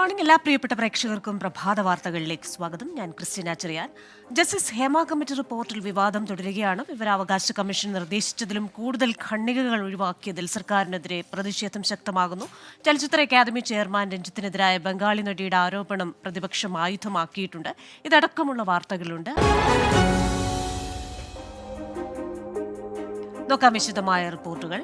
Good morning എല്ലാ പ്രിയപ്പെട്ട പ്രേക്ഷകർക്കും പ്രഭാത വാർത്തകളിലേക്ക് സ്വാഗതം. ഞാൻ Christina Cherian. Justice Hema committee റിപ്പോർട്ടിൽ വിവാദം തുടരുകയാണ്. വിവരാവകാശ കമ്മീഷൻ നിർദ്ദേശിച്ചതിലും കൂടുതൽ ഖണ്ഡികകൾ ഒഴിവാക്കിയതിൽ സർക്കാരിനെതിരെ പ്രതിഷേധം ശക്തമാകുന്നു. ചലച്ചിത്ര അക്കാദമി ചെയർമാൻ രഞ്ജിത്തിനെതിരായ ബംഗാളി നടിയുടെ ആരോപണം പ്രതിപക്ഷം ആയുധമാക്കിയിട്ടുണ്ട്. ഇതടക്കമുള്ള വാർത്തകളുണ്ട്. നോക്കാം വിശദമായ റിപ്പോർട്ടുകൾ.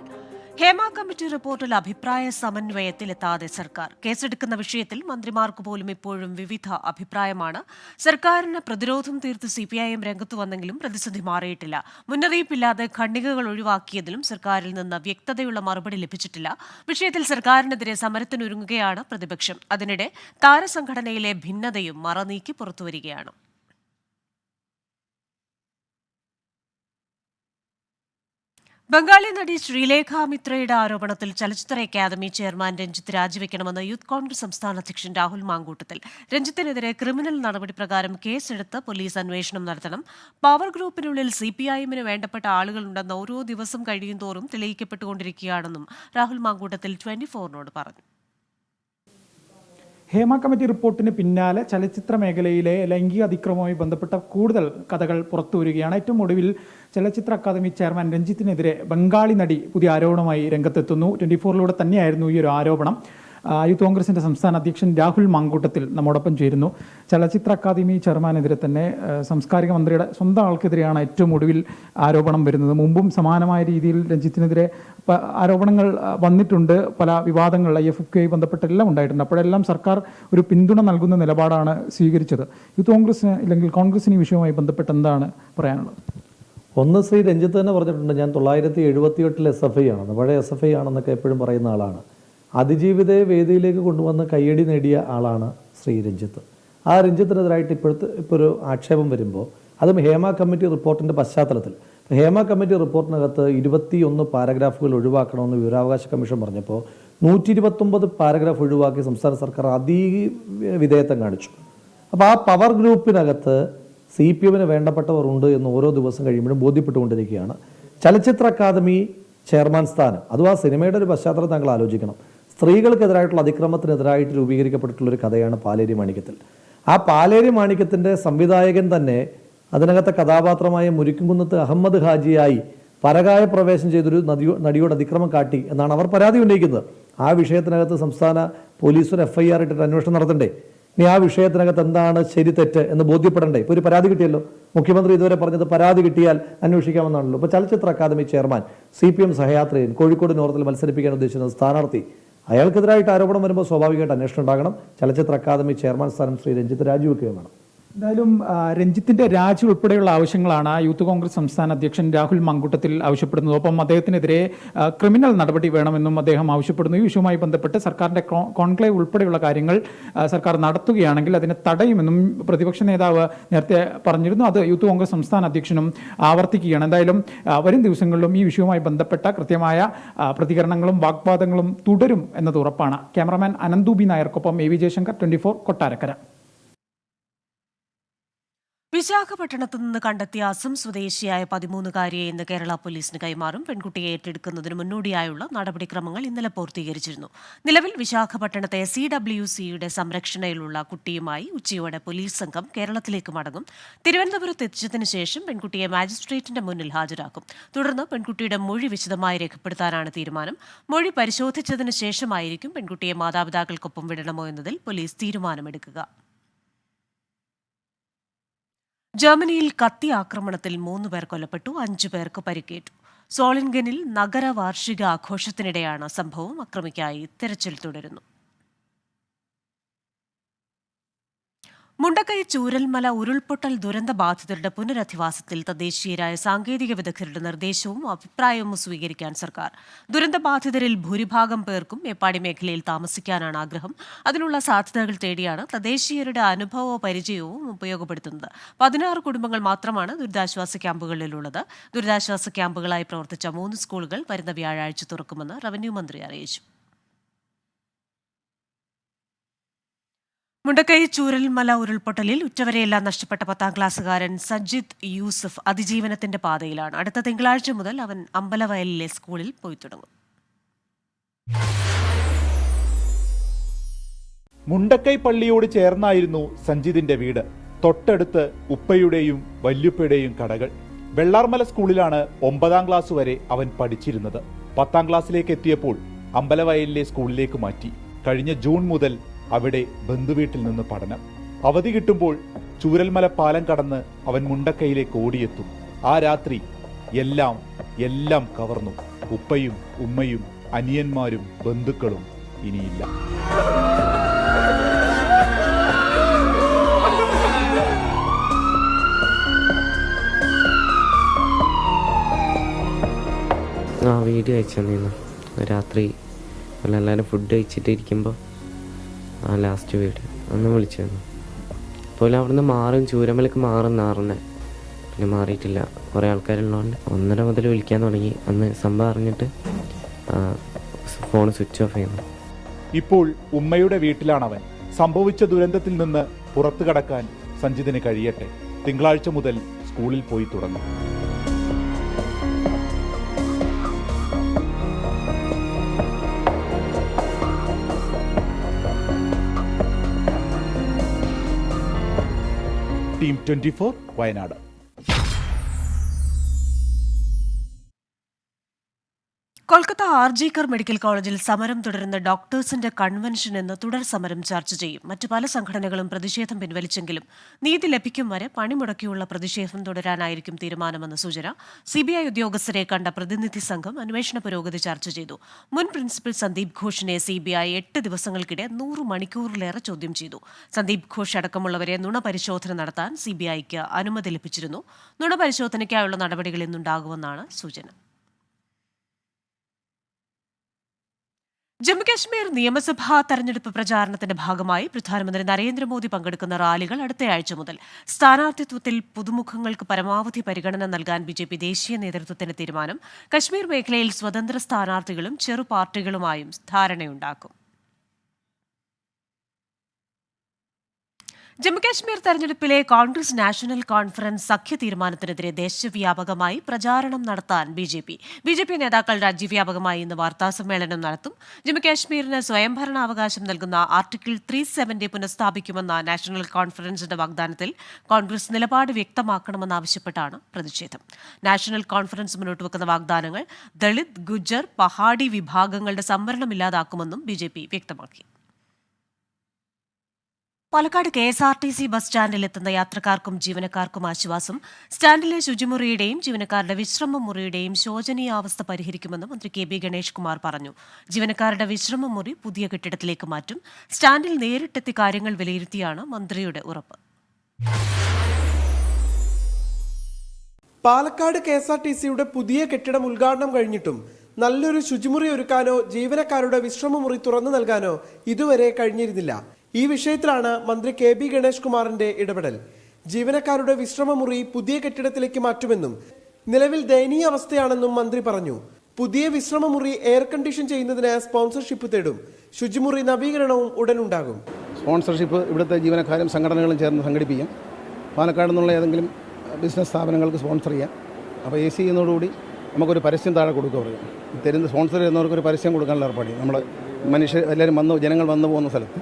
ഹേമ കമ്മിറ്റി റിപ്പോർട്ടിൽ അഭിപ്രായ സമന്വയത്തിലെത്താതെ സർക്കാർ കേസെടുക്കുന്ന വിഷയത്തിൽ മന്ത്രിമാർക്ക് പോലും ഇപ്പോഴും വിവിധ അഭിപ്രായമാണ്. സർക്കാരിന് പ്രതിരോധം തീർത്ത് CPIM രംഗത്തു വന്നെങ്കിലും പ്രതിസന്ധി മാറിയിട്ടില്ല. മുന്നറിയിപ്പില്ലാതെ ഖണ്ഡികകൾ ഒഴിവാക്കിയതിലും സർക്കാരിൽ നിന്ന് വ്യക്തതയുള്ള മറുപടി ലഭിച്ചിട്ടില്ല. വിഷയത്തിൽ സർക്കാരിനെതിരെ സമരത്തിനൊരുങ്ങുകയാണ് പ്രതിപക്ഷം. അതിനിടെ താരസംഘടനയിലെ ഭിന്നതയും മറനീക്കി പുറത്തുവരികയാണ്. ബംഗാളി നടി ശ്രീലേഖ മിത്രയുടെ ആരോപണത്തിൽ ചലച്ചിത്ര അക്കാദമി ചെയർമാൻ രഞ്ജിത്ത് രാജിവെക്കണമെന്ന് യൂത്ത് കോൺഗ്രസ് സംസ്ഥാന അധ്യക്ഷൻ രാഹുൽ മാങ്കൂട്ടത്തിൽ. രഞ്ജിത്തിനെതിരെ ക്രിമിനൽ നടപടി പ്രകാരം കേസെടുത്ത് പോലീസ് അന്വേഷണം നടത്തണം. പവർ ഗ്രൂപ്പിനുള്ളിൽ CPIMന് വേണ്ടപ്പെട്ട ആളുകളുണ്ടെന്ന് ഓരോ ദിവസം കഴിയുന്തോറും തെളിയിക്കപ്പെട്ടുകൊണ്ടിരിക്കുകയാണെന്നും രാഹുൽ മാങ്കൂട്ടത്തിൽ 24നോട് പറഞ്ഞു. ഹേമ കമ്മിറ്റി റിപ്പോർട്ടിന് പിന്നാലെ ചലച്ചിത്ര മേഖലയിലെ ലൈംഗിക അതിക്രമവുമായി ബന്ധപ്പെട്ട കൂടുതൽ കഥകൾ പുറത്തുവരികയാണ്. ഏറ്റവും ഒടുവിൽ ചലച്ചിത്ര അക്കാദമി ചെയർമാൻ രഞ്ജിത്തിനെതിരെ ബംഗാളി നടി പുതിയ ആരോപണമായി രംഗത്തെത്തുന്നു. 24ലൂടെ തന്നെയായിരുന്നു ഈ ഒരു ആരോപണം. യൂത്ത് കോൺഗ്രസിൻ്റെ സംസ്ഥാന അധ്യക്ഷൻ രാഹുൽ മാങ്കൂട്ടത്തിൽ നമ്മോടൊപ്പം ചേരുന്നു. ചലച്ചിത്ര അക്കാദമി ചെയർമാനെതിരെ തന്നെ സാംസ്കാരിക മന്ത്രിയുടെ സ്വന്തം ആൾക്കെതിരെയാണ് ഏറ്റവും ഒടുവിൽ ആരോപണം വരുന്നത്. മുമ്പും സമാനമായ രീതിയിൽ രഞ്ജിത്തിനെതിരെ ആരോപണങ്ങൾ വന്നിട്ടുണ്ട്. പല വിവാദങ്ങൾ IFFK ബന്ധപ്പെട്ടെല്ലാം ഉണ്ടായിട്ടുണ്ട്. അപ്പോഴെല്ലാം സർക്കാർ ഒരു പിന്തുണ നൽകുന്ന നിലപാടാണ് സ്വീകരിച്ചത്. യൂത്ത് കോൺഗ്രസിന് അല്ലെങ്കിൽ കോൺഗ്രസിന് ഈ വിഷയവുമായി ബന്ധപ്പെട്ട് എന്താണ് പറയാനുള്ളത്? ഒന്ന്, ശ്രീ രഞ്ജിത്ത് തന്നെ പറഞ്ഞിട്ടുണ്ട്, ഞാൻ 978 SFI ആണെന്ന്, പഴയ SFI ആണെന്നൊക്കെ എപ്പോഴും പറയുന്ന ആളാണ്. അതിജീവിതയെ വേദിയിലേക്ക് കൊണ്ടുവന്ന് കയ്യടി നേടിയ ആളാണ് ശ്രീ രഞ്ജിത്ത്. ആ രഞ്ജിത്തിനെതിരായിട്ട് ഇപ്പോൾ ഒരു ആക്ഷേപം വരുമ്പോൾ അതും ഹേമ കമ്മിറ്റി റിപ്പോർട്ടിൻ്റെ പശ്ചാത്തലത്തിൽ, ഹേമ കമ്മിറ്റി റിപ്പോർട്ടിനകത്ത് 21 പാരഗ്രാഫുകൾ ഒഴിവാക്കണമെന്ന് വിവരാവകാശ കമ്മീഷൻ പറഞ്ഞപ്പോൾ 129 പാരഗ്രാഫ് ഒഴിവാക്കി സംസ്ഥാന സർക്കാർ വിധേയത്വം കാണിച്ചു. അപ്പോൾ ആ പവർ ഗ്രൂപ്പിനകത്ത് CPMന് വേണ്ടപ്പെട്ടവർ ഉണ്ട് എന്ന് ഓരോ ദിവസം കഴിയുമ്പോഴും ബോധ്യപ്പെട്ടുകൊണ്ടിരിക്കുകയാണ്. ചലച്ചിത്ര അക്കാദമി ചെയർമാൻ സ്ഥാനം, അതും ആ സിനിമയുടെ ഒരു പശ്ചാത്തലം താങ്കൾ ആലോചിക്കണം. സ്ത്രീകൾക്കെതിരായിട്ടുള്ള അതിക്രമത്തിനെതിരായിട്ട് രൂപീകരിക്കപ്പെട്ടിട്ടുള്ളൊരു കഥയാണ് പാലേരി മാണിക്യത്തിൽ. ആ പാലേരി മാണിക്യത്തിൻ്റെ സംവിധായകൻ തന്നെ അതിനകത്തെ കഥാപാത്രമായ മുരിക്കുംകുന്നത്ത് അഹമ്മദ് ഹാജിയായി പരകായ പ്രവേശം ചെയ്തൊരു നടിയോട് അതിക്രമം കാട്ടി എന്നാണ് അവർ പരാതി ഉന്നയിക്കുന്നത്. ആ വിഷയത്തിനകത്ത് സംസ്ഥാന പോലീസിന് FIR ഇട്ടിട്ട് അന്വേഷണം നടത്തണ്ടേ? ഇനി ആ വിഷയത്തിനകത്ത് എന്താണ് ശരി തെറ്റ് എന്ന് ബോധ്യപ്പെടണ്ടേ? ഇപ്പോൾ ഒരു പരാതി കിട്ടിയല്ലോ. മുഖ്യമന്ത്രി ഇതുവരെ പറഞ്ഞത് പരാതി കിട്ടിയാൽ അന്വേഷിക്കാമെന്നാണല്ലോ. ഇപ്പോൾ ചലച്ചിത്ര അക്കാദമി ചെയർമാൻ CPM സഹയാത്രികൻ കോഴിക്കോട് നോർത്തിൽ മത്സരിപ്പിക്കാൻ ഉദ്ദേശിക്കുന്ന സ്ഥാനാർത്ഥി, അയാൾക്കെതിരായിട്ട് ആരോപണം വരുമ്പോൾ സ്വാഭാവികമായിട്ട് അന്വേഷണം ഉണ്ടാകണം. ചലച്ചിത്ര അക്കാദമി ചെയർമാൻ സ്ഥാനം ശ്രീ രഞ്ജിത്ത് രാജിവെക്കുകയും വേണം. എന്തായാലും രഞ്ജിത്തിന്റെ രാജി ഉൾപ്പെടെയുള്ള ആവശ്യങ്ങളാണ് യൂത്ത് കോൺഗ്രസ് സംസ്ഥാന അധ്യക്ഷൻ രാഹുൽ മാങ്കൂട്ടത്തിൽ ആവശ്യപ്പെടുന്നത്. ഒപ്പം അദ്ദേഹത്തിനെതിരെ ക്രിമിനൽ നടപടി വേണമെന്നും അദ്ദേഹം ആവശ്യപ്പെടുന്നു. ഈ വിഷയവുമായി ബന്ധപ്പെട്ട് സർക്കാരിന്റെ കോൺക്ലേവ് ഉൾപ്പെടെയുള്ള കാര്യങ്ങൾ സർക്കാർ നടത്തുകയാണെങ്കിൽ അതിനെ തടയുമെന്നും പ്രതിപക്ഷ നേതാവ് നേരത്തെ പറഞ്ഞിരുന്നു. അത് യൂത്ത് കോൺഗ്രസ് സംസ്ഥാന അധ്യക്ഷനും ആവർത്തിക്കുകയാണ്. എന്തായാലും വരും ദിവസങ്ങളിലും ഈ വിഷയവുമായി ബന്ധപ്പെട്ട കൃത്യമായ പ്രതികരണങ്ങളും വാഗ്വാദങ്ങളും തുടരും എന്നത് ഉറപ്പാണ്. Cameraman Ananthu B. നായർക്കൊപ്പം AV Jaishankar, 24 Kottarakkara. വിശാഖപട്ടണത്ത് നിന്ന് കണ്ടെത്തിയ അസം സ്വദേശിയായ 13-കാരിയെ ഇന്ന് കേരള പോലീസിന് കൈമാറും. പെൺകുട്ടിയെ ഏറ്റെടുക്കുന്നതിന് മുന്നോടിയായുള്ള നടപടിക്രമങ്ങൾ ഇന്നലെ പൂർത്തീകരിച്ചിരുന്നു. നിലവിൽ വിശാഖപട്ടണത്തെ CWCയുടെ സംരക്ഷണയിലുള്ള കുട്ടിയുമായി ഉച്ചയോടെ പോലീസ് സംഘം കേരളത്തിലേക്ക് മടങ്ങും. തിരുവനന്തപുരത്ത് എത്തിച്ചതിന് ശേഷം പെൺകുട്ടിയെ മാജിസ്ട്രേറ്റിന്റെ മുന്നിൽ ഹാജരാക്കും. തുടർന്ന് പെൺകുട്ടിയുടെ മൊഴി വിശദമായി രേഖപ്പെടുത്താനാണ് തീരുമാനം. മൊഴി പരിശോധിച്ചതിന് ശേഷമായിരിക്കും പെൺകുട്ടിയെ മാതാപിതാക്കൾക്കൊപ്പം വിടണമോ എന്നതിൽ പോലീസ് തീരുമാനമെടുക്കുക. ജർമ്മനിയിൽ കത്തി ആക്രമണത്തിൽ 3 പേർ കൊല്ലപ്പെട്ടു, 5 പേർക്ക് പരിക്കേറ്റു. സോളിൻഗനിൽ നഗര വാർഷിക ആഘോഷത്തിനിടെയാണ് സംഭവം. അക്രമിക്കായി തെരച്ചിൽ തുടരുന്നു. മുണ്ടക്കൈ ചൂരൽമല ഉരുൾപൊട്ടൽ ദുരന്ത ബാധിതരുടെ പുനരധിവാസത്തിൽ തദ്ദേശീയരായ സാങ്കേതിക വിദഗ്ധരുടെ നിർദ്ദേശവും അഭിപ്രായവും സ്വീകരിക്കാൻ സർക്കാർ. ദുരന്തബാധിതരിൽ ഭൂരിഭാഗം പേർക്കും മേപ്പാടി മേഖലയിൽ താമസിക്കാനാണ് ആഗ്രഹം. അതിനുള്ള സാധ്യതകൾ തേടിയാണ് തദ്ദേശീയരുടെ അനുഭവവും പരിചയവും ഉപയോഗപ്പെടുത്തുന്നത്. 16 കുടുംബങ്ങൾ മാത്രമാണ് ദുരിതാശ്വാസ ക്യാമ്പുകളിലുള്ളത്. ദുരിതാശ്വാസ ക്യാമ്പുകളായി പ്രവർത്തിച്ച 3 സ്കൂളുകൾ വരുന്ന വ്യാഴാഴ്ച തുറക്കുമെന്ന് റവന്യൂ മന്ത്രി അറിയിച്ചു. മുണ്ടക്കൈ ചൂരൽമല ഉരുൾപൊട്ടലിൽ ഉറ്റവരെയെല്ലാം നഷ്ടപ്പെട്ട 10ാം ക്ലാസ്സുകാരൻ സജിദ് യൂസഫ് അതിജീവനത്തിന്റെ പാതയിലാണ്. അടുത്ത തിങ്കളാഴ്ച മുതൽ അവൻ അമ്പലവയലിലെ സ്കൂളിൽ പോയി തുടങ്ങും. മുണ്ടക്കൈ പള്ളിയോട് ചേർന്നായിരുന്നു സഞ്ജിതിന്റെ വീട്. തൊട്ടടുത്ത് ഉപ്പയുടെയും വല്യുപ്പയുടെയും കടകൾ. വെള്ളാർമല സ്കൂളിലാണ് 9ാം ക്ലാസ് വരെ അവൻ പഠിച്ചിരുന്നത്. 10ാം ക്ലാസ്സിലേക്ക് എത്തിയപ്പോൾ അമ്പലവയലിലെ സ്കൂളിലേക്ക് മാറ്റി. കഴിഞ്ഞ ജൂൺ മുതൽ അവിടെ ബന്ധുവീട്ടിൽ നിന്ന് പഠനം. അവധി കിട്ടുമ്പോൾ ചൂരൽമല പാലം കടന്ന് അവൻ മുണ്ടക്കൈയിലേക്ക് ഓടിയെത്തും. ആ രാത്രി എല്ലാം കവർന്നു. ഉപ്പയും ഉമ്മയും അനിയന്മാരും ബന്ധുക്കളും ഇനിയില്ല. വീഡിയോ അയച്ചു തന്നിരുന്നു. രാത്രി എല്ലാവരും ഫുഡ് കഴിച്ചിട്ട് ഇരിക്കുമ്പോൾ ലാസ്റ്റ് വീഡിയോ അന്ന് വിളിച്ചു തന്നു. അപ്പോൾ അവിടുന്ന് മാറും, ചൂരമലക്ക് മാറുന്നാറുന്നെ. പിന്നെ മാറിയിട്ടില്ല. കുറേ ആൾക്കാരുള്ളതുകൊണ്ട് 1:30 മുതൽ വിളിക്കാൻ തുടങ്ങി. അന്ന് സംഭവം അറിഞ്ഞിട്ട് ഫോൺ സ്വിച്ച് ഓഫ് ചെയ്യുന്നു. ഇപ്പോൾ ഉമ്മയുടെ വീട്ടിലാണവൻ. സംഭവിച്ച ദുരന്തത്തിൽ നിന്ന് പുറത്തു കടക്കാൻ സഞ്ജിതിന് കഴിയട്ടെ. തിങ്കളാഴ്ച മുതൽ സ്കൂളിൽ പോയി തുടങ്ങും. ടീം 24 വയനാട്. കൊൽക്കത്ത ആർജിക്കർ മെഡിക്കൽ കോളേജിൽ സമരം തുടരുന്ന ഡോക്ടേഴ്സിന്റെ കൺവെൻഷൻ ഇന്ന് തുടർ സമരം ചർച്ച ചെയ്യും. മറ്റു പല സംഘടനകളും പ്രതിഷേധം പിൻവലിച്ചെങ്കിലും നീതി ലഭിക്കും വരെ പണിമുടക്കിയുള്ള പ്രതിഷേധം തുടരാനായിരിക്കും തീരുമാനമെന്ന സൂചന. CBI ഉദ്യോഗസ്ഥരെ കണ്ട പ്രതിനിധി സംഘം അന്വേഷണ പുരോഗതി ചർച്ച ചെയ്തു. മുൻ പ്രിൻസിപ്പൽ സന്ദീപ് ഘോഷിനെ CBI 8 ദിവസങ്ങൾക്കിടെ 100 മണിക്കൂറിലേറെ ചോദ്യം ചെയ്തു. സന്ദീപ് ഘോഷ് അടക്കമുള്ളവരെ നുണപരിശോധന നടത്താൻ CBIക്ക് അനുമതി ലഭിച്ചിരുന്നു. നുണപരിശോധനയ്ക്കായുള്ള നടപടികൾ ഇന്നുണ്ടാകുമെന്നാണ് സൂചന. ജമ്മുകാശ്മീർ നിയമസഭാ തെരഞ്ഞെടുപ്പ് പ്രചാരണത്തിന്റെ ഭാഗമായി പ്രധാനമന്ത്രി നരേന്ദ്രമോദി പങ്കെടുക്കുന്ന റാലികൾ അടുത്തയാഴ്ച മുതൽ. സ്ഥാനാർത്ഥിത്വത്തിൽ പുതുമുഖങ്ങൾക്ക് പരമാവധി പരിഗണന നൽകാൻ BJP ദേശീയ നേതൃത്വത്തിന്റെ തീരുമാനം. കശ്മീർ മേഖലയിൽ സ്വതന്ത്ര സ്ഥാനാർത്ഥികളും ചെറു പാർട്ടികളുമായും ധാരണയുണ്ടാക്കും. ജമ്മുകാശ്മീർ തെരഞ്ഞെടുപ്പിലെ കോൺഗ്രസ് നാഷണൽ കോൺഫറൻസ് സഖ്യ തീരുമാനത്തിനെതിരെ ദേശവ്യാപകമായി പ്രചാരണം നടത്താൻ BJP നേതാക്കൾ രാജ്യവ്യാപകമായി ഇന്ന് വാർത്താസമ്മേളനം നടത്തും. ജമ്മുകാശ്മീരിന് സ്വയംഭരണാവകാശം നൽകുന്ന ആർട്ടിക്കിൾ 370 പുനഃസ്ഥാപിക്കുമെന്ന നാഷണൽ കോൺഫറൻസിന്റെ വാഗ്ദാനത്തിൽ കോൺഗ്രസ് നിലപാട് വ്യക്തമാക്കണമെന്നാവശ്യപ്പെട്ടാണ് പ്രതിഷേധം. നാഷണൽ കോൺഫറൻസ് മുന്നോട്ടുവെക്കുന്ന വാഗ്ദാനങ്ങൾ ദളിത്, ഗുജ്ജർ, പഹാഡി വിഭാഗങ്ങളുടെ സംവരണം ഇല്ലാതാക്കുമെന്നും BJP വ്യക്തമാക്കി. പാലക്കാട് KSRTC ബസ് സ്റ്റാൻഡിലെത്തുന്ന യാത്രക്കാർക്കും ജീവനക്കാർക്കും ആശ്വാസം. സ്റ്റാൻഡിലെ ശുചിമുറിയുടെയും ജീവനക്കാരുടെ വിശ്രമ മുറിയുടെയും ശോചനീയാവസ്ഥ പരിഹരിക്കുമെന്ന് മന്ത്രി KB ഗണേഷ് കുമാർ പറഞ്ഞു. ജീവനക്കാരുടെ വിശ്രമ മുറി പുതിയ കെട്ടിടത്തിലേക്ക് മാറ്റും. സ്റ്റാൻഡിൽ നേരിട്ടെത്തി കാര്യങ്ങൾ വിലയിരുത്തിയാണ് മന്ത്രിയുടെ ഉറപ്പ്. പാലക്കാട് KSRTCയുടെ പുതിയ കെട്ടിടം ഉദ്ഘാടനം കഴിഞ്ഞിട്ടും നല്ലൊരു ശുചിമുറി ഒരുക്കാനോ ജീവനക്കാരുടെ വിശ്രമമുറി തുറന്നു നൽകാനോ ഇതുവരെ കഴിഞ്ഞിരുന്നില്ല. ഈ വിഷയത്തിലാണ് മന്ത്രി KB ഗണേഷ് കുമാറിന്റെ ഇടപെടൽ. ജീവനക്കാരുടെ വിശ്രമമുറി പുതിയ കെട്ടിടത്തിലേക്ക് മാറ്റുമെന്നും നിലവിൽ ദയനീയ അവസ്ഥയാണെന്നും മന്ത്രി പറഞ്ഞു. പുതിയ വിശ്രമമുറി എയർ കണ്ടീഷൻ ചെയ്യുന്നതിന് സ്പോൺസർഷിപ്പ് തേടും. ശുചിമുറി നവീകരണവും ഉടനുണ്ടാകും. സ്പോൺസർഷിപ്പ് ഇവിടുത്തെ ജീവനക്കാരും സംഘടനകളും ചേർന്ന് സംഘടിപ്പിക്കാം. പാലക്കാട് നിന്നുള്ള ഏതെങ്കിലും ബിസിനസ് സ്ഥാപനങ്ങൾക്ക് സ്പോൺസർ ചെയ്യാം. അപ്പോൾ AC ചെയ്യുന്നതോടുകൂടി നമുക്കൊരു പരസ്യം താഴെ കൊടുക്കുക. തരുന്ന സ്പോൺസർ ചെയ്യുന്നവർക്ക് ഒരു പരസ്യം കൊടുക്കാനുള്ള ഏർപ്പാട് നമ്മൾ എല്ലാവരും ജനങ്ങൾ വന്നു പോകുന്ന സ്ഥലത്ത്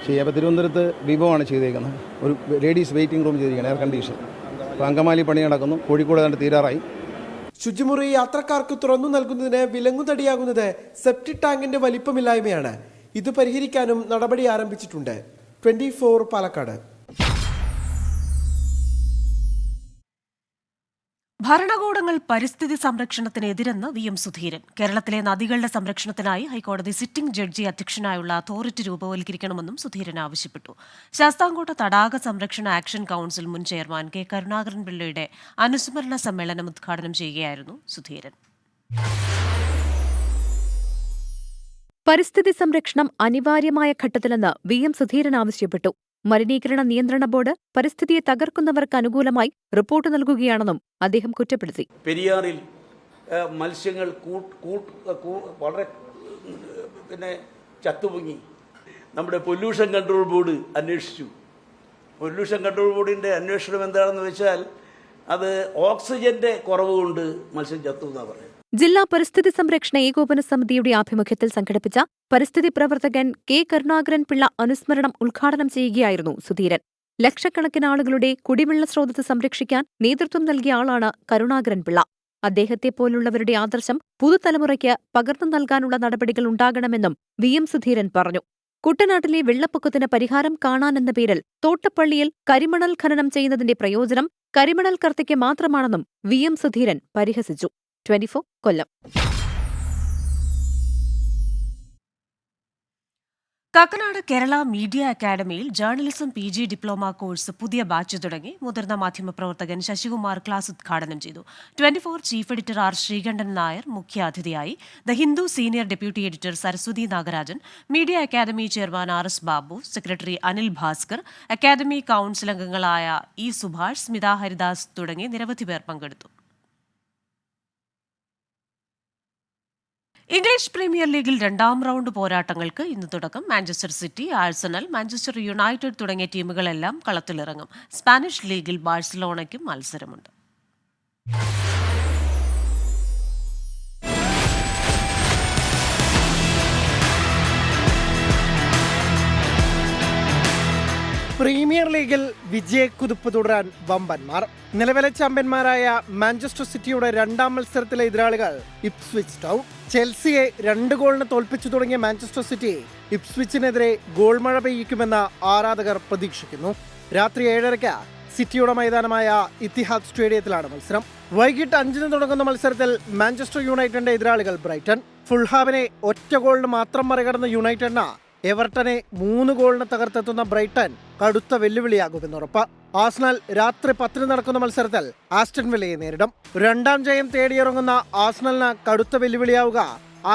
ചെയ്യാം. അപ്പോൾ തിരുവനന്തപുരത്ത് വിഭവമാണ് ചെയ്തേക്കുന്നത്. ഒരു ലേഡീസ് വെയിറ്റിംഗ് റൂം ചെയ്തിരിക്കുകയാണ്, എയർ കണ്ടീഷൻ. അപ്പോൾ അങ്കമാലി പണി നടക്കുന്നു. കോഴിക്കോട് കണ്ട് തീരാറായി. ശുചിമുറി യാത്രക്കാർക്ക് തുറന്നു നൽകുന്നതിന് വിലങ്ങുതടിയാകുന്നത് സെപ്റ്റിക് ടാങ്കിന്റെ വലിപ്പമില്ലായ്മയാണ്. ഇത് പരിഹരിക്കാനും നടപടി ആരംഭിച്ചിട്ടുണ്ട്. 24 പാലക്കാട്. ഭരണകൂടങ്ങൾ പരിസ്ഥിതി സംരക്ഷണത്തിനെതിരെന്ന് VM സുധീരൻ. കേരളത്തിലെ നദികളുടെ സംരക്ഷണത്തിനായി ഹൈക്കോടതി സിറ്റിംഗ് ജഡ്ജി അധ്യക്ഷനായുള്ള അതോറിറ്റി രൂപവൽക്കരിക്കണമെന്നും സുധീരൻ ആവശ്യപ്പെട്ടു. ശാസ്താംകോട്ട തടാക സംരക്ഷണ ആക്ഷൻ കൌൺസിൽ മുൻ ചെയർമാൻ K കരുണാകരൻ പിള്ളയുടെ അനുസ്മരണ സമ്മേളനം ഉദ്ഘാടനം ചെയ്യുകയായിരുന്നു സുധീരൻ. പരിസ്ഥിതി സംരക്ഷണം അനിവാര്യമായ ഘട്ടത്തിലെന്ന് VM സുധീരൻ ആവശ്യപ്പെട്ടു. മലിനീകരണ നിയന്ത്രണ ബോർഡ് പരിസ്ഥിതിയെ തകർക്കുന്നവർക്ക് അനുകൂലമായി റിപ്പോർട്ട് നൽകുകയാണെന്നും അദ്ദേഹം കുറ്റപ്പെടുത്തി. പെരിയാറിൽ മത്സ്യങ്ങൾ വളരെ ചത്തുപൊങ്ങി. നമ്മുടെ പൊല്യൂഷൻ കൺട്രോൾ ബോർഡ് അന്വേഷിച്ചു. പൊല്യൂഷൻ കൺട്രോൾ ബോർഡിൻ്റെ അന്വേഷണം എന്താണെന്ന് വെച്ചാൽ അത് ഓക്സിജൻ്റെ കുറവ് കൊണ്ട് മത്സ്യം ചത്തു എന്നാണ് പറയുന്നത്. ജില്ലാ പരിസ്ഥിതി സംരക്ഷണ ഏകോപന സമിതിയുടെ ആഭിമുഖ്യത്തിൽ സംഘടിപ്പിച്ച പരിസ്ഥിതി പ്രവർത്തകൻ കെ കരുണാകരൻ പിള്ള അനുസ്മരണം ഉദ്ഘാടനം ചെയ്യുകയായിരുന്നു സുധീരൻ. ലക്ഷക്കണക്കിന് ആളുകളുടെ കുടിവെള്ള സ്രോതസ് സംരക്ഷിക്കാൻ നേതൃത്വം നൽകിയ ആളാണ് കരുണാകരൻ പിള്ള. അദ്ദേഹത്തെപ്പോലുള്ളവരുടെ ആദർശം പുതുതലമുറയ്ക്ക് പകർന്നു നൽകാനുള്ള നടപടികൾ ഉണ്ടാകണമെന്നും VM സുധീരൻ പറഞ്ഞു. കുട്ടനാട്ടിലെ വെള്ളപ്പൊക്കത്തിന് പരിഹാരം കാണാനെന്ന പേരിൽ തോട്ടപ്പള്ളിയിൽ കരിമണൽ ഖനനം ചെയ്യുന്നതിന്റെ പ്രയോജനം കരിമണൽ കർത്തയ്ക്ക് മാത്രമാണെന്നും VM സുധീരൻ പരിഹസിച്ചു. 24 കൊല്ലം. കാക്കനാട് കേരള മീഡിയ അക്കാദമിയിൽ ജേർണലിസം PG ഡിപ്ലോമ കോഴ്സ് പുതിയ ബാച്ച് തുടങ്ങി. മുതിർന്ന മാധ്യമപ്രവർത്തകൻ ശശികുമാർ ക്ലാസ് ഉദ്ഘാടനം ചെയ്തു. 24 chief editor R Sreekandan Nair മുഖ്യാതിഥിയായി. The Hindu senior deputy editor Saraswathi Nagarajan, media academy chairman RS Babu, secretary Anil Bhaskar, academy council അംഗങ്ങളായ E സുഭാഷ്, സ്മിത ഹരിദാസ് തുടങ്ങി നിരവധി പേർ പങ്കെടുത്തു. ഇംഗ്ലീഷ് പ്രീമിയർ ലീഗിൽ 2ാം റൗണ്ട് പോരാട്ടങ്ങൾക്ക് ഇന്ന് തുടക്കം. Manchester city, Arsenal, Manchester United തുടങ്ങിയ ടീമുകളെല്ലാം കളത്തിലിറങ്ങും. സ്പാനിഷ് ലീഗിൽ ബാഴ്സലോണയ്ക്കും മത്സരമുണ്ട്. പ്രീമിയർ ലീഗിൽ വിജയക്കുതിപ്പ് തുടരാൻ വമ്പന്മാർ. നിലവിലെ ചാമ്പ്യന്മാരായ മാഞ്ചസ്റ്റർ സിറ്റിയുടെ 2ാം മത്സരത്തിലെ എതിരാളികൾ ഇപ്സ്വിച്ച് ടൗൺ. ചെൽസിയെ 2 ഗോളിന് തോൽപ്പിച്ചു തുടങ്ങിയ മാഞ്ചസ്റ്റർ സിറ്റി ഇപ്സ്വിച്ചിനെതിരെ ഗോൾ മഴ പെയ്യിക്കുമെന്ന് ആരാധകർ പ്രതീക്ഷിക്കുന്നു. രാത്രി 7:30 സിറ്റിയുടെ മൈതാനമായ ഇത്തിഹാദ് സ്റ്റേഡിയത്തിലാണ് മത്സരം. വൈകിട്ട് 5-ന് തുടങ്ങുന്ന മത്സരത്തിൽ മാഞ്ചസ്റ്റർ യുണൈറ്റഡിന്റെ എതിരാളികൾ ബ്രൈറ്റൺ. ഫുൾഹാമിനെ 1 ഗോളിന് മാത്രം മറികടന്ന യുണൈറ്റഡിന് എവർട്ടനെ 3 ഗോളിന് തകർത്തെത്തുന്ന ബ്രൈറ്റൺ കടുത്ത വെല്ലുവിളിയാകുമെന്നുറപ്പ്. ആഴ്സണൽ രാത്രി 10-ന് നടക്കുന്ന മത്സരത്തിൽ ആസ്റ്റൺ വില്ലയെ നേരിടും. 2ാം ജയം തേടിയിറങ്ങുന്ന ആഴ്സണലിന് കടുത്ത വെല്ലുവിളിയാവുക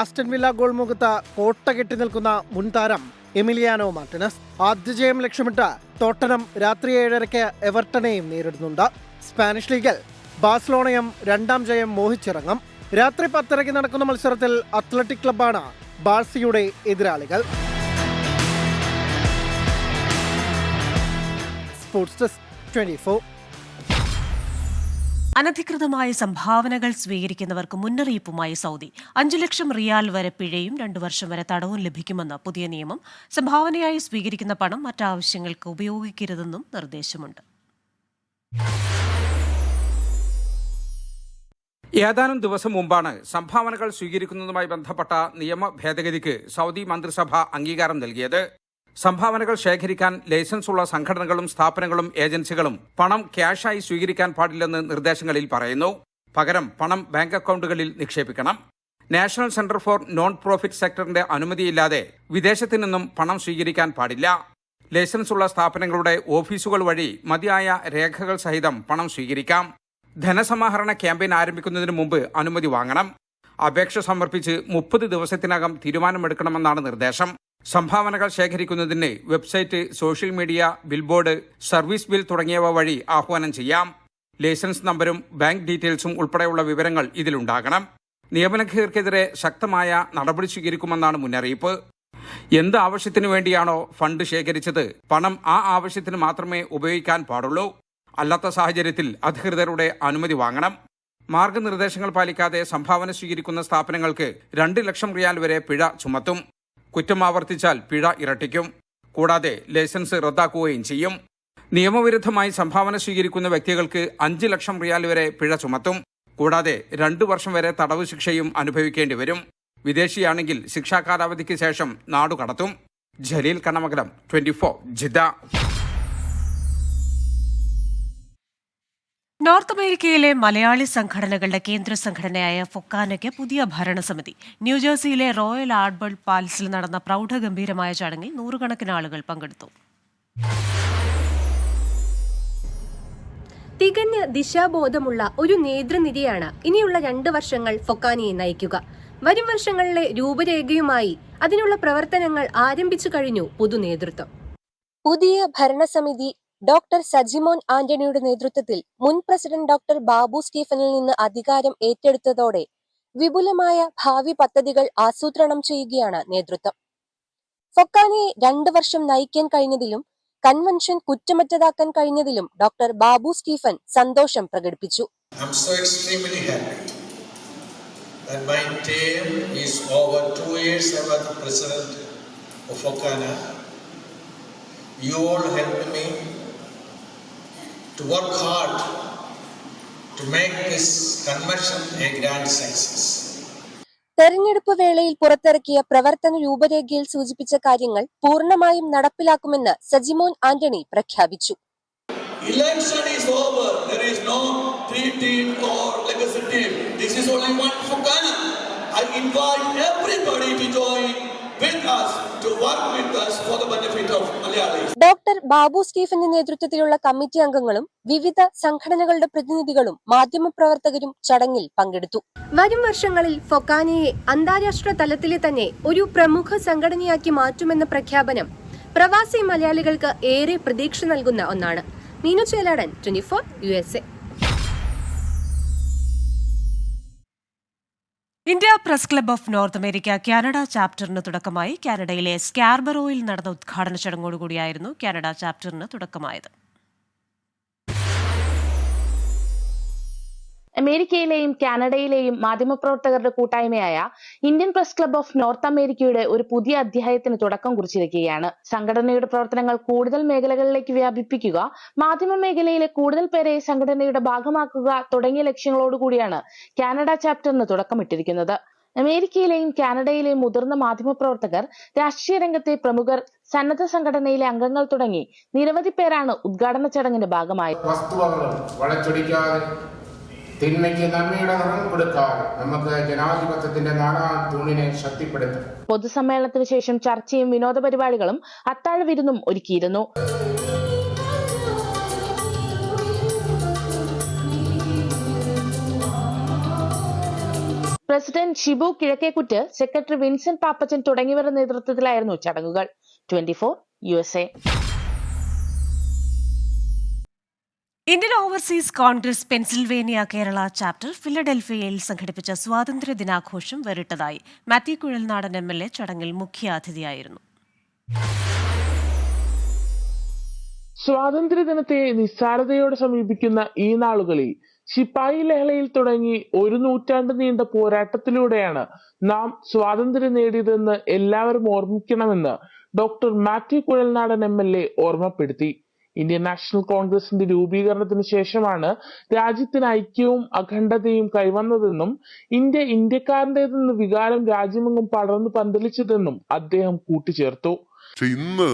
ആസ്റ്റൺ വില്ല ഗോൾ മുഖത്ത് കോട്ട കെട്ടി നിൽക്കുന്ന മുൻതാരം എമിലിയാനോ മാർട്ടിനസ്. ആദ്യ ജയം ലക്ഷ്യമിട്ട് ടോട്ടനം രാത്രി 7:30 എവർട്ടനെയും നേരിടുന്നുണ്ട്. സ്പാനിഷ് ലീഗിൽ ബാഴ്സലോണയും 2ാം ജയം മോഹിച്ചിറങ്ങും. രാത്രി 10:30 നടക്കുന്ന മത്സരത്തിൽ അത്ലറ്റിക് ക്ലബ്ബാണ് ബാഴ്സയുടെ എതിരാളികൾ. Sports desk 24. അനധികൃതമായ സംഭാവനകൾ സ്വീകരിക്കുന്നവർക്ക് മുന്നറിയിപ്പുമായി സൗദി. 5 ലക്ഷം റിയാൽ വരെ പിഴയും 2 വർഷം വരെ തടവും ലഭിക്കുമെന്ന് പുതിയ നിയമം. സംഭാവനയായി സ്വീകരിക്കുന്ന പണം മറ്റാവശ്യങ്ങൾക്ക് ഉപയോഗിക്കരുതെന്നും നിർദ്ദേശമുണ്ട്. ഏതാനും ദിവസം മുമ്പാണ് സംഭാവനകൾ സ്വീകരിക്കുന്നതുമായി ബന്ധപ്പെട്ട നിയമ ഭേദഗതിക്ക് സൗദി മന്ത്രിസഭ അംഗീകാരം നൽകിയത്. സംഭാവനകൾ ശേഖരിക്കാൻ ലൈസൻസ് ഉള്ള സംഘടനകളും സ്ഥാപനങ്ങളും ഏജൻസികളും പണം ക്യാഷായി സ്വീകരിക്കാൻ പാടില്ലെന്ന് നിർദ്ദേശങ്ങളിൽ പറയുന്നു. പകരം പണം ബാങ്ക് അക്കൗണ്ടുകളിൽ നിക്ഷേപിക്കണം. National centre for non profit സെക്ടറിന്റെ അനുമതിയില്ലാതെ വിദേശത്തു നിന്നും പണം സ്വീകരിക്കാൻ പാടില്ല. ലൈസൻസ് ഉള്ള സ്ഥാപനങ്ങളുടെ ഓഫീസുകൾ വഴി മതിയായ രേഖകൾ സഹിതം പണം സ്വീകരിക്കാം. ധനസമാഹരണ ക്യാമ്പയിൻ ആരംഭിക്കുന്നതിന് മുമ്പ് അനുമതി വാങ്ങണം. അപേക്ഷ സമർപ്പിച്ച് 30 ദിവസത്തിനകം തീരുമാനമെടുക്കണമെന്നാണ് നിർദ്ദേശം. സംഭാവനകൾ ശേഖരിക്കുന്നതിന് website, social media, Billboard, service bill തുടങ്ങിയവ വഴി ആഹ്വാനം ചെയ്യാം. ലൈസൻസ് നമ്പരും ബാങ്ക് ഡീറ്റെയിൽസും ഉൾപ്പെടെയുള്ള വിവരങ്ങൾ ഇതിലുണ്ടാകണം. നിയമലംഘകർക്കെതിരെ ശക്തമായ നടപടി സ്വീകരിക്കുമെന്നാണ് മുന്നറിയിപ്പ്. എന്ത് ആവശ്യത്തിനു വേണ്ടിയാണോ ഫണ്ട് ശേഖരിച്ചത്, പണം ആ ആവശ്യത്തിന് മാത്രമേ ഉപയോഗിക്കാൻ പാടുള്ളൂ. അല്ലാത്ത സാഹചര്യത്തിൽ അധികൃതരുടെ അനുമതി വാങ്ങണം. മാർഗനിർദ്ദേശങ്ങൾ പാലിക്കാതെ സംഭാവന സ്വീകരിക്കുന്ന സ്ഥാപനങ്ങൾക്ക് 2 ലക്ഷം റിയാൽ വരെ പിഴ ചുമത്തും. കുറ്റം ആവർത്തിച്ചാൽ പിഴ ഇരട്ടിക്കും. കൂടാതെ ലൈസൻസ് റദ്ദാക്കുകയും ചെയ്യും. നിയമവിരുദ്ധമായി സംഭാവന സ്വീകരിക്കുന്ന വ്യക്തികൾക്ക് 5 ലക്ഷം റിയാൽ വരെ പിഴ ചുമത്തും. കൂടാതെ 2 വർഷം വരെ തടവ് ശിക്ഷയും അനുഭവിക്കേണ്ടി വരും. വിദേശിയാണെങ്കിൽ ശിക്ഷാ കാലാവധിക്ക് ശേഷം നാടുകടത്തും. ജലീൽ കണ്ണമംഗലം, 24 ജിദ്ദ. നോർത്ത് അമേരിക്കയിലെ മലയാളി സംഘടനകളുടെ കേന്ദ്ര സംഘടനയായ ഫൊക്കാനയ്ക്ക് പുതിയ ഭരണസമിതി. ന്യൂജേഴ്സിയിലെ റോയൽ ആൽബർട്ട് പാലസിൽ നടന്ന പ്രൗഢഗംഭീരമായ ചടങ്ങിൽ 100 കണക്കിന് ആളുകൾ പങ്കെടുത്തു. തികഞ്ഞ ദിശാബോധമുള്ള ഒരു നേതൃനിരയാണ് ഇനിയുള്ള 2 വർഷങ്ങൾ ഫൊക്കാനയെ നയിക്കുക. വരും വർഷങ്ങളിലെ രൂപരേഖയുമായി അതിനുള്ള പ്രവർത്തനങ്ങൾ ആരംഭിച്ചു കഴിഞ്ഞു പൊതുനേതൃത്വം. പുതിയ ഭരണസമിതി ഡോക്ടർ സജിമോൻ ആന്റണിയുടെ നേതൃത്വത്തിൽ മുൻ പ്രസിഡന്റ് ഡോക്ടർ ബാബു സ്റ്റീഫനിൽ നിന്ന് അധികാരം ഏറ്റെടുത്തതോടെ വിപുലമായ ഭാവി പദ്ധതികൾ ആസൂത്രണം ചെയ്യുകയാണ് നേതൃത്വം. ഫൊക്കാനയെ 2 വർഷം നയിക്കാൻ കഴിഞ്ഞതിലും കൺവെൻഷൻ കുറ്റമറ്റതാക്കാൻ കഴിഞ്ഞതിലും ഡോക്ടർ ബാബു സ്റ്റീഫൻ സന്തോഷം പ്രകടിപ്പിച്ചു. and my term is over 2 years. I was the president of Fokana. You all helped me to work hard to make this convention a grand success. തെരഞ്ഞെടുപ്പ് വേളയിൽ പുറത്തിറക്കിയ പ്രവർത്തന രൂപരേഖയിൽ സൂചിപ്പിച്ച കാര്യങ്ങൾ പൂർണ്ണമായും നടപ്പിലാക്കുമെന്ന് സജിമോൻ ആന്റണി പ്രഖ്യാപിച്ചു. Election is over. There is no 3 team or legacy team. This is only one Fokana. I invite everybody to join with us, to work with us for the benefit of Malayalis. Doctor Babu സ്റ്റീഫന്റെ നേതൃത്വത്തിലുള്ള committee അംഗങ്ങളും വിവിധ സംഘടനകളുടെ പ്രതിനിധികളും മാധ്യമപ്രവർത്തകരും ചടങ്ങിൽ പങ്കെടുത്തു. വരും വർഷങ്ങളിൽ ഫൊക്കാനയെ അന്താരാഷ്ട്ര തലത്തിലെ തന്നെ ഒരു പ്രമുഖ സംഘടനയാക്കി മാറ്റുമെന്ന പ്രഖ്യാപനം പ്രവാസി മലയാളികൾക്ക് ഏറെ പ്രതീക്ഷ നൽകുന്ന ഒന്നാണ്. Meenu Cheladan, 24 USA. India press club of North America Canada ചാപ്റ്ററിന് തുടക്കമായി. കാനഡയിലെ സ്കാർബറോയിൽ നടന്ന ഉദ്ഘാടന ചടങ്ങോടുകൂടിയായിരുന്നു കാനഡ ചാപ്റ്ററിന് തുടക്കമായത്. അമേരിക്കയിലെയും കാനഡയിലെയും മാധ്യമപ്രവർത്തകരുടെ കൂട്ടായ്മയായ Indian press club of north അമേരിക്കയുടെ ഒരു പുതിയ അധ്യായത്തിന് തുടക്കം കുറിച്ചിരിക്കുകയാണ്. സംഘടനയുടെ പ്രവർത്തനങ്ങൾ കൂടുതൽ മേഖലകളിലേക്ക് വ്യാപിപ്പിക്കുക, മാധ്യമ മേഖലയിലെ കൂടുതൽ പേരെ സംഘടനയുടെ ഭാഗമാക്കുക തുടങ്ങിയ ലക്ഷ്യങ്ങളോടുകൂടിയാണ് കാനഡ ചാപ്റ്ററിന് തുടക്കമിട്ടിരിക്കുന്നത്. അമേരിക്കയിലെയും കാനഡയിലെയും മുതിർന്ന മാധ്യമപ്രവർത്തകർ, രാഷ്ട്രീയ രംഗത്തെ പ്രമുഖർ, സന്നദ്ധ സംഘടനയിലെ അംഗങ്ങൾ തുടങ്ങി നിരവധി പേരാണ് ഉദ്ഘാടന ചടങ്ങിന്റെ ഭാഗമായത്. തിന്മയ്ക്ക് നന്മയുടെ നിറം കൊടുക്കാതെ നമുക്ക് ജനാധിപത്യത്തിന്റെ നാലാം തൂണിനെ ശക്തിപ്പെടുത്തും. പൊതുസമ്മേളനത്തിന് ശേഷം ചർച്ചയും വിനോദ പരിപാടികളും അത്താഴ വിരുന്നും ഒരുക്കിയിരുന്നു. President Shibu Kizhakkekuttu, secretary Vincent Pappachan തുടങ്ങിയവരുടെ നേതൃത്വത്തിലായിരുന്നു ചടങ്ങുകൾ. 24 USA. Indian overseas Congress Pennsylvania Kerala chapter ഫിലഡൽഫിയയിൽ സംഘടിപ്പിച്ച സ്വാതന്ത്ര്യ ദിനാഘോഷം വേറിട്ടതായി. മാത്യു കുഴൽനാടൻ MLA ചടങ്ങിൽ മുഖ്യാതിഥിയായിരുന്നു. സ്വാതന്ത്ര്യദിനത്തെ നിസ്സാരതയോടെ സമീപിക്കുന്ന ഈ നാളുകളിൽ ശിപ്പായി ലഹളയിൽ തുടങ്ങി 1 നൂറ്റാണ്ട് നീണ്ട പോരാട്ടത്തിലൂടെയാണ് നാം സ്വാതന്ത്ര്യം നേടിയതെന്ന് എല്ലാവരും ഓർമ്മിക്കണമെന്ന് ഡോക്ടർ മാത്യു കുഴൽനാടൻ MLA ഓർമ്മപ്പെടുത്തി. ഇന്ത്യൻ നാഷണൽ കോൺഗ്രസിന്റെ രൂപീകരണത്തിന് ശേഷമാണ് രാജ്യത്തിന് ഐക്യവും അഖണ്ഡതയും കൈവന്നതെന്നും ഇന്ത്യ ഇന്ത്യക്കാരൻ്റെതെന്ന വികാരം രാജ്യമെങ്ങും പടർന്നു പന്തലിച്ചതെന്നും അദ്ദേഹം കൂട്ടിച്ചേർത്തു. ഇന്ന്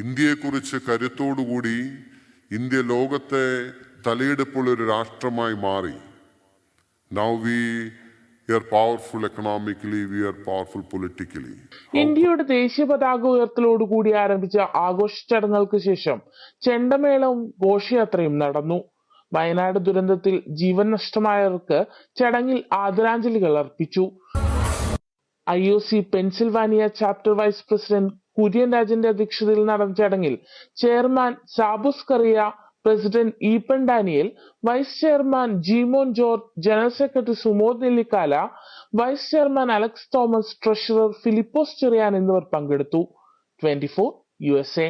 ഇന്ത്യയെക്കുറിച്ച് കരുത്തോടുകൂടി ഇന്ത്യ ലോകത്തെ തലയെടുപ്പുള്ള ഒരു രാഷ്ട്രമായി മാറി. Now we are powerful economically, we are powerful politically. ഇന്ത്യയുടെ ദേശീയ പതാക ഉയർത്തലോടുകൂടി ആരംഭിച്ച ആഘോഷ ചടങ്ങുകൾക്ക് ശേഷം ചെണ്ടമേളവും ഘോഷയാത്രയും നടന്നു. വയനാട് ദുരന്തത്തിൽ ജീവൻ നഷ്ടമായവർക്ക് ചടങ്ങിൽ ആദരാഞ്ജലികൾ അർപ്പിച്ചു. IOC Pennsylvania chapter vice president Kurian രാജന്റെ അധ്യക്ഷതയിൽ നടന്ന ചടങ്ങിൽ chairman Sabus Kariya, president Eapen Daniel, vice chairman Jeemon George, general secretary Sumod Nellikkala, vice chairman Alex Thomas, treasurer Philipose Cherian എന്നിവർ പങ്കെടുത്തു. 24 USA.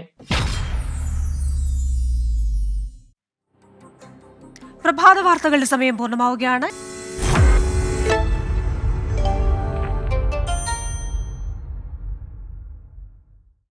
പ്രഭാത വാർത്തകളുടെ സമയം പൂർണ്ണമാവുകയാണ്.